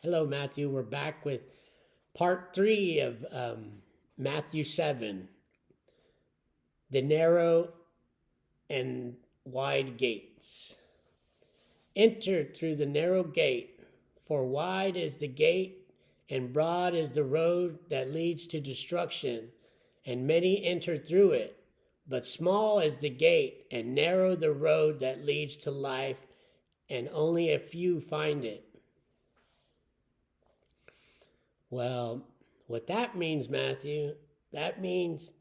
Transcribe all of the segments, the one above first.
Hello, Matthew. We're back with part three of Matthew 7, the narrow and wide gates. Enter through the narrow gate, for wide is the gate and broad is the road that leads to destruction, and many enter through it. But small is the gate and narrow the road that leads to life, and only a few find it. Well, what that means, Matthew, that means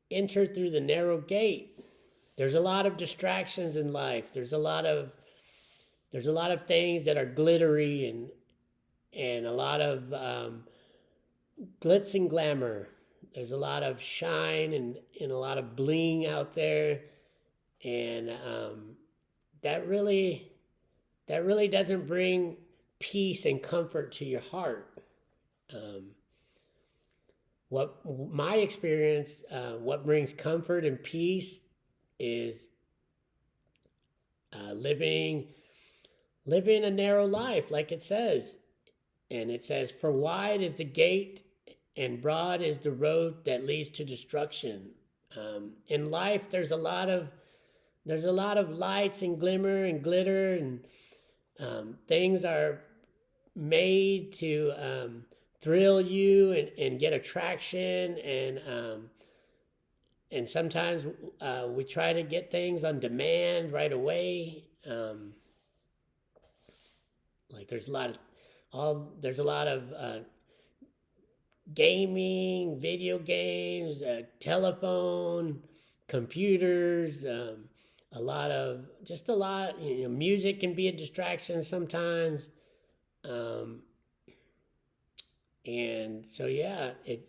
enter through the narrow gate. There's a lot of distractions in life. There's a lot of things that are glittery and a lot of glitz and glamour. There's a lot of shine and a lot of bling out there, and that really doesn't bring peace and comfort to your heart. What my experience, what brings comfort and peace is living a narrow life, like it says. And it says, "For wide is the gate, and broad is the road that leads to destruction." In life, there's a lot of lights and glimmer and glitter, and things are made to thrill you and get attraction, and sometimes we try to get things on demand right away. Like there's a lot of gaming, video games, telephone, computers. A lot. Music can be a distraction sometimes. And so, it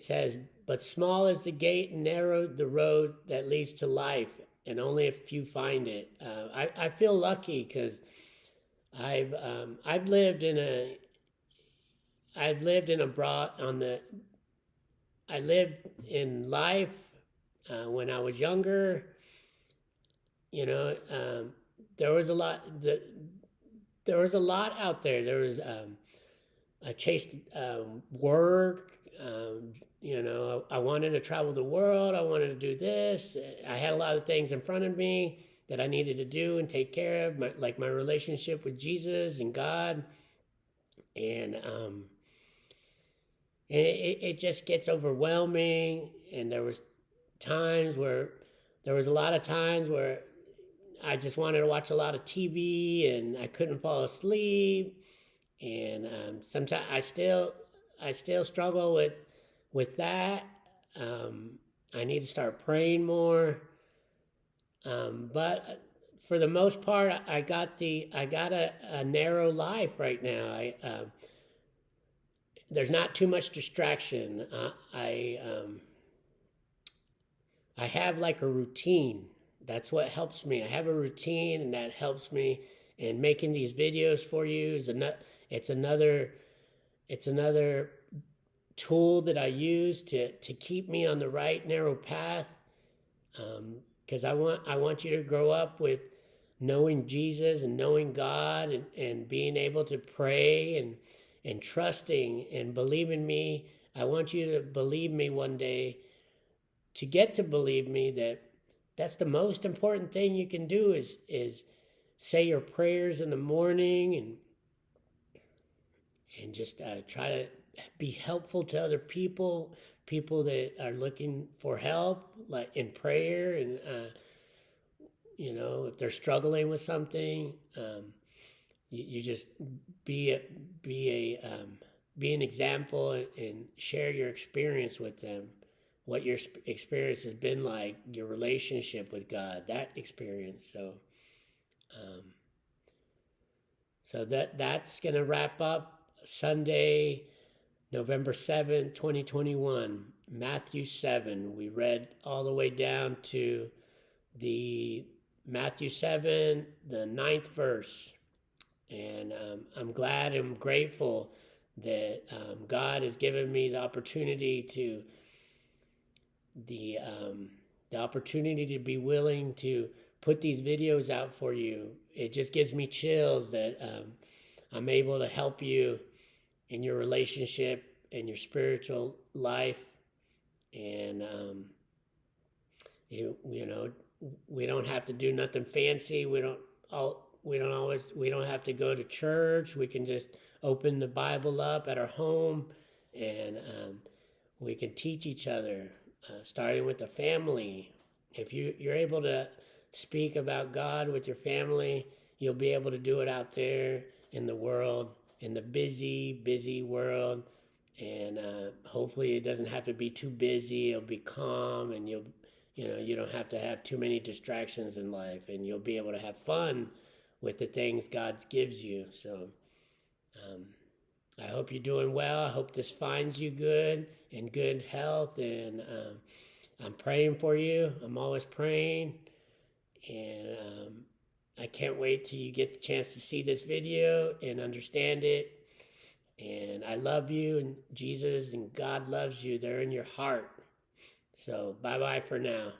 says, "But small is the gate and narrow the road that leads to life, and only a few find it." I feel lucky because I've lived in a broad on the. I lived in life when I was younger. There was a lot. There was a lot out there. There was. I chased work. I wanted to travel the world. I wanted to do this. I had a lot of things in front of me that I needed to do and take care of, like my relationship with Jesus and God. And it just gets overwhelming. And there was a lot of times where I just wanted to watch a lot of TV and I couldn't fall asleep. And sometimes I still struggle with that. I need to start praying more. But for the most part, I got a narrow life right now. There's not too much distraction. I have like a routine. That's what helps me. I have a routine, and that helps me. And making these videos for you is another tool that I use to keep me on the right narrow path. Because I want you to grow up with knowing Jesus and knowing God and being able to pray and trusting and believing me. I want you to believe me one day, to get to believe me that's the most important thing you can do is say your prayers in the morning and just try to be helpful to other people that are looking for help, like in prayer, and if they're struggling with something, you just be an example and share your experience with them, what your experience has been like, your relationship with God, that experience. So that's going to wrap up Sunday, November 7th, 2021, Matthew 7. We read all the way down to the Matthew 7, the 9th verse. And I'm glad and grateful that God has given me the opportunity to be willing to put these videos out for you. It just gives me chills that I'm able to help you in your relationship and your spiritual life. And, you know, we don't have to do nothing fancy. We don't have to go to church. We can just open the Bible up at our home, and we can teach each other, starting with the family. If you're able to speak about God with your family, you'll be able to do it out there in the world, in the busy world. And hopefully it doesn't have to be too busy. It'll be calm, and you don't have to have too many distractions in life, and you'll be able to have fun with the things God gives you. So I hope you're doing well. I hope this finds you good, in good health, and I'm praying for you. I'm always praying, and I can't wait till you get the chance to see this video and understand it. And I love you, and Jesus and God loves you. They're in your heart. So bye-bye for now.